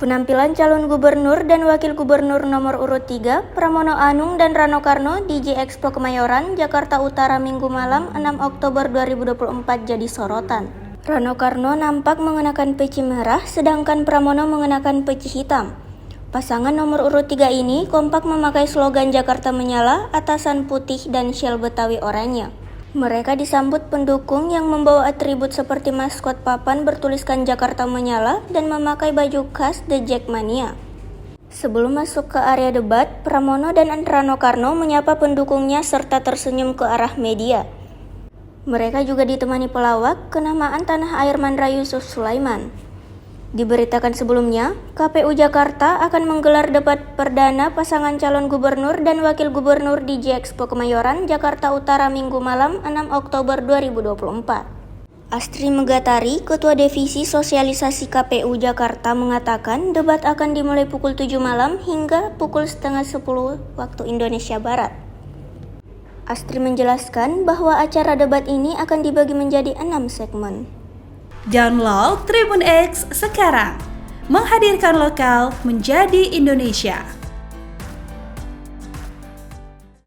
Penampilan calon gubernur dan wakil gubernur nomor urut 3, Pramono Anung dan Rano Karno di J-Expo Kemayoran, Jakarta Utara Minggu malam 6 Oktober 2024 jadi sorotan. Rano Karno nampak mengenakan peci merah, sedangkan Pramono mengenakan peci hitam. Pasangan nomor urut 3 ini kompak memakai slogan Jakarta Menyala, atasan putih dan syal Betawi oranye. Mereka disambut pendukung yang membawa atribut seperti maskot papan bertuliskan Jakarta Menyala dan memakai baju khas The Jackmania. Sebelum masuk ke area debat, Pramono dan Rano Karno menyapa pendukungnya serta tersenyum ke arah media. Mereka juga ditemani pelawak kenamaan tanah air Mandra Yusuf Sulaiman. Diberitakan sebelumnya, KPU Jakarta akan menggelar debat perdana pasangan calon gubernur dan wakil gubernur di J-Expo Kemayoran, Jakarta Utara Minggu malam 6 Oktober 2024. Astri Megatari, Ketua Divisi Sosialisasi KPU Jakarta mengatakan debat akan dimulai pukul 7 malam hingga pukul setengah 10 waktu Indonesia Barat. Astri menjelaskan bahwa acara debat ini akan dibagi menjadi 6 segmen. Download Tribun X sekarang, menghadirkan lokal menjadi Indonesia.